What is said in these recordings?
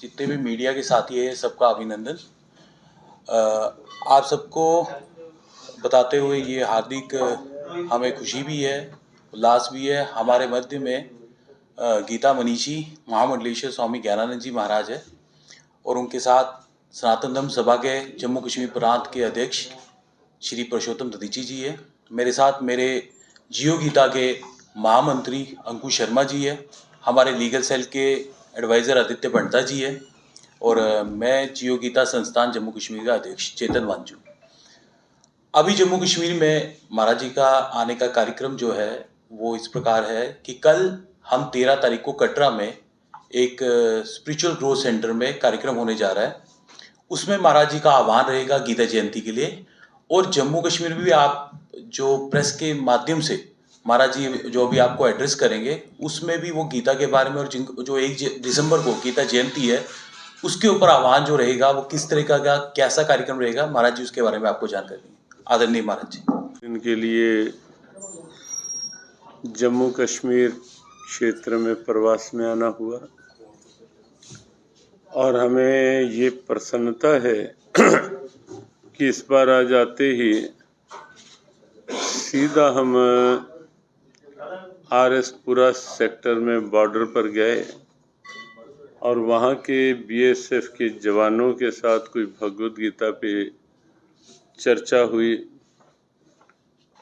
जितने भी मीडिया के साथी हैं सबका अभिनंदन। आप सबको बताते हुए ये हार्दिक हमें खुशी भी है, उल्लास भी है। हमारे मध्य में गीता मनीषी महामंडलेश्वर स्वामी ज्ञानानंद जी महाराज है और उनके साथ सनातन धर्म सभा के जम्मू कश्मीर प्रांत के अध्यक्ष श्री पुरुषोत्तम दधीची जी है। मेरे साथ मेरे जियो गीता के महामंत्री अंकुश शर्मा जी है, हमारे लीगल सेल के एडवाइज़र आदित्य पंडिता जी है और मैं जियो गीता संस्थान जम्मू कश्मीर का अध्यक्ष चेतन वांचू। अभी जम्मू कश्मीर में महाराज जी का आने का कार्यक्रम जो है वो इस प्रकार है कि कल हम 13 तारीख को कटरा में एक स्पिरिचुअल ग्रोथ सेंटर में कार्यक्रम होने जा रहा है। उसमें महाराज जी का आह्वान रहेगा गीता जयंती के लिए। और जम्मू कश्मीर में भी आप जो प्रेस के माध्यम से महाराज जी जो भी आपको एड्रेस करेंगे उसमें भी वो गीता के बारे में और जो 1 दिसंबर को गीता जयंती है उसके ऊपर आह्वान जो रहेगा वो किस तरह का कैसा कार्यक्रम रहेगा महाराज जी उसके बारे में आपको जानकारी देंगे। आदरणीय महाराज जी। इनके लिए जम्मू कश्मीर क्षेत्र में प्रवास में आना हुआ और हमें ये प्रसन्नता है कि इस बार आ जाते ही सीधा हम आरएसपुरा सेक्टर में बॉर्डर पर गए और वहाँ के बीएसएफ के जवानों के साथ कुछ भगवद गीता पे चर्चा हुई,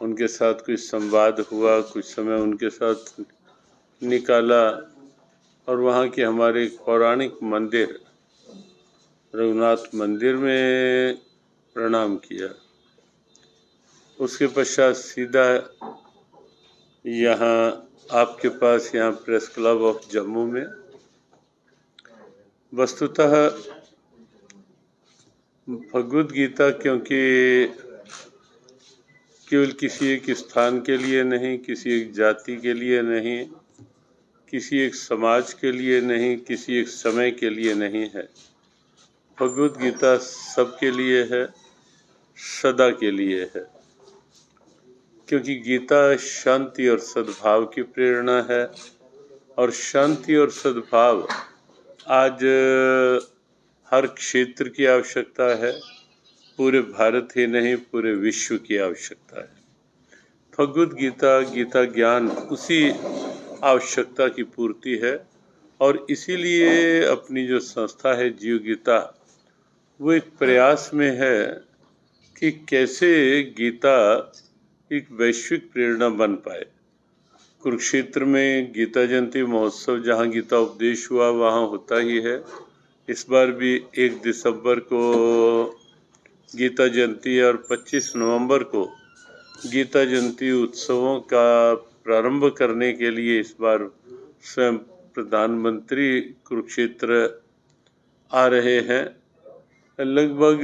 उनके साथ कुछ संवाद हुआ, कुछ समय उनके साथ निकाला और वहाँ के हमारे पौराणिक मंदिर रघुनाथ मंदिर में प्रणाम किया। उसके पश्चात सीधा यहाँ आपके पास यहाँ प्रेस क्लब ऑफ जम्मू में वस्तुतः भगवद गीता क्योंकि केवल किसी एक स्थान के लिए नहीं, किसी एक जाति के लिए नहीं, किसी एक समाज के लिए नहीं, किसी एक समय के लिए नहीं है। भगवद गीता सबके लिए है, सदा के लिए है, क्योंकि गीता शांति और सद्भाव की प्रेरणा है और शांति और सद्भाव आज हर क्षेत्र की आवश्यकता है, पूरे भारत ही नहीं पूरे विश्व की आवश्यकता है। भगवद गीता गीता ज्ञान उसी आवश्यकता की पूर्ति है और इसीलिए अपनी जो संस्था है जियो गीता वो एक प्रयास में है कि कैसे गीता एक वैश्विक प्रेरणा बन पाए। कुरुक्षेत्र में गीता जयंती महोत्सव जहाँ गीता उपदेश हुआ वहाँ होता ही है। इस बार भी 1 दिसंबर को गीता जयंती और 25 नवंबर को गीता जयंती उत्सवों का प्रारंभ करने के लिए इस बार स्वयं प्रधानमंत्री कुरुक्षेत्र आ रहे हैं। लगभग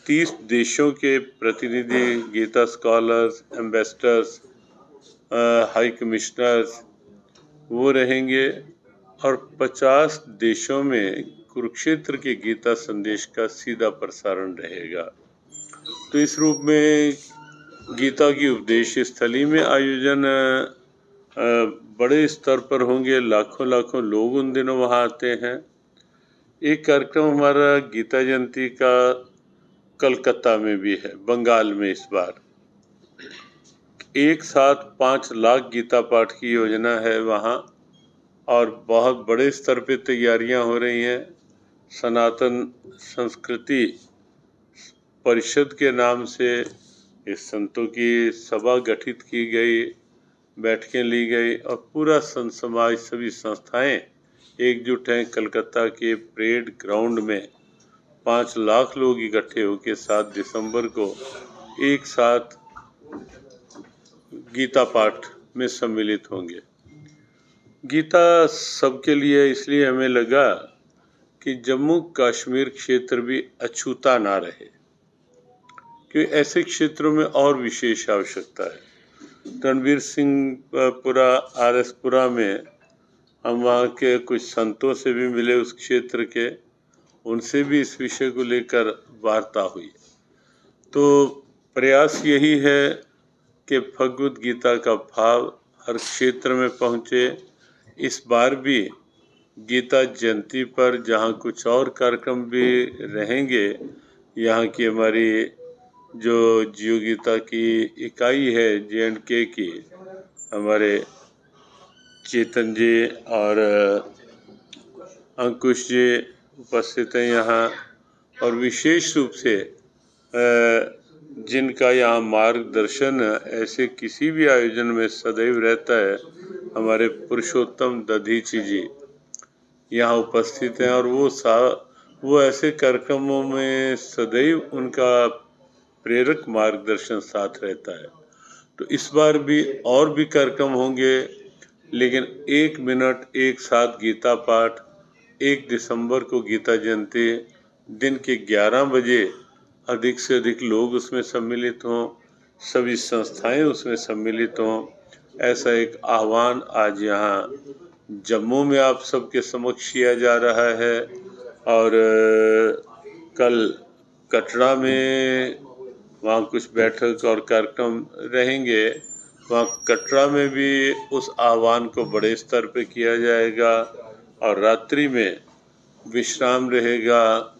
30 देशों के प्रतिनिधि, Gita scholars, ambassadors, high commissioners वो रहेंगे और 50 देशों में कुरुक्षेत्र के गीता संदेश का सीधा प्रसारण रहेगा। तो इस रूप में गीता की उपदेश स्थली में आयोजन बड़े स्तर पर होंगे, लाखों लाखों लोग उन दिनों वहाँ आते हैं। एक कार्यक्रम हमारा गीता जयंती का कलकत्ता में भी है, बंगाल में। इस बार एक साथ 5 लाख गीता पाठ की योजना है वहाँ और बहुत बड़े स्तर पे तैयारियां हो रही हैं। सनातन संस्कृति परिषद के नाम से इस संतों की सभा गठित की गई, बैठकें ली गई और पूरा संत समाज, सभी संस्थाएं एकजुट हैं। कलकत्ता के परेड ग्राउंड में 5 लाख लोग इकट्ठे होकर 7 दिसंबर को एक साथ गीता पाठ में सम्मिलित होंगे। गीता सबके लिए इसलिए हमें लगा कि जम्मू कश्मीर क्षेत्र भी अछूता ना रहे, क्योंकि ऐसे क्षेत्रों में और विशेष आवश्यकता है। रणवीर सिंहपुरा आरएसपुरा में हम वहाँ के कुछ संतों से भी मिले, उस क्षेत्र के, उनसे भी इस विषय को लेकर वार्ता हुई। तो प्रयास यही है कि भगवद गीता का भाव हर क्षेत्र में पहुँचे। इस बार भी गीता जयंती पर जहाँ कुछ और कार्यक्रम भी रहेंगे, यहाँ की हमारी जो जियो गीता की इकाई है J&K की, हमारे चेतन जी और अंकुश जी उपस्थित हैं यहाँ, और विशेष रूप से जिनका यहाँ मार्गदर्शन ऐसे किसी भी आयोजन में सदैव रहता है, हमारे पुरुषोत्तम दधीची जी यहाँ उपस्थित हैं, और वो ऐसे कार्यक्रमों में सदैव उनका प्रेरक मार्गदर्शन साथ रहता है। तो इस बार भी और भी कार्यक्रम होंगे, लेकिन 1 मिनट एक साथ गीता पाठ 1 दिसंबर को गीता जयंती दिन के 11 बजे अधिक से अधिक लोग उसमें सम्मिलित हों, सभी संस्थाएं उसमें सम्मिलित हों, ऐसा एक आह्वान आज यहाँ जम्मू में आप सबके समक्ष किया जा रहा है। और कल कटरा में वहाँ कुछ बैठक और कार्यक्रम रहेंगे, वहाँ कटरा में भी उस आह्वान को बड़े स्तर पे किया जाएगा, और रात्रि में विश्राम रहेगा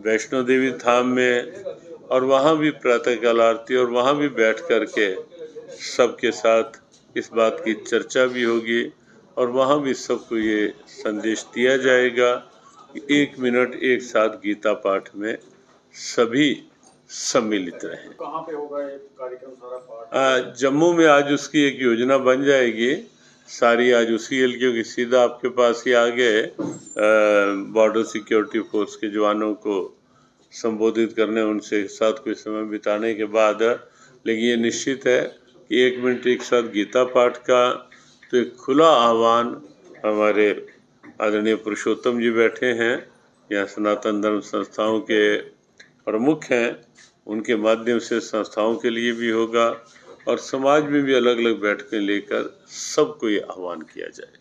वैष्णो देवी धाम में, और वहाँ भी प्रातःकाल आरती, और वहाँ भी बैठ कर के सबके साथ इस बात की चर्चा भी होगी, और वहाँ भी सबको ये संदेश दिया जाएगा कि 1 मिनट एक साथ गीता पाठ में सभी सम्मिलित रहें। कहाँ पे होगा ये कार्यक्रम सारा पाठ? जम्मू में आज उसकी एक योजना बन जाएगी सारी, आज उसी एल क्योंकि सीधा आपके पास ही आ गए बॉर्डर सिक्योरिटी फोर्स के जवानों को संबोधित करने, उनसे एक साथ कुछ समय बिताने के बाद, लेकिन ये निश्चित है कि 1 मिनट एक साथ गीता पाठ का तो एक खुला आह्वान हमारे आदरणीय पुरुषोत्तम जी बैठे हैं, यहाँ सनातन धर्म संस्थाओं के प्रमुख हैं, उनके माध्यम से संस्थाओं के लिए भी होगा, और समाज में भी अलग अलग बैठकें लेकर सबको ये आह्वान किया जाए।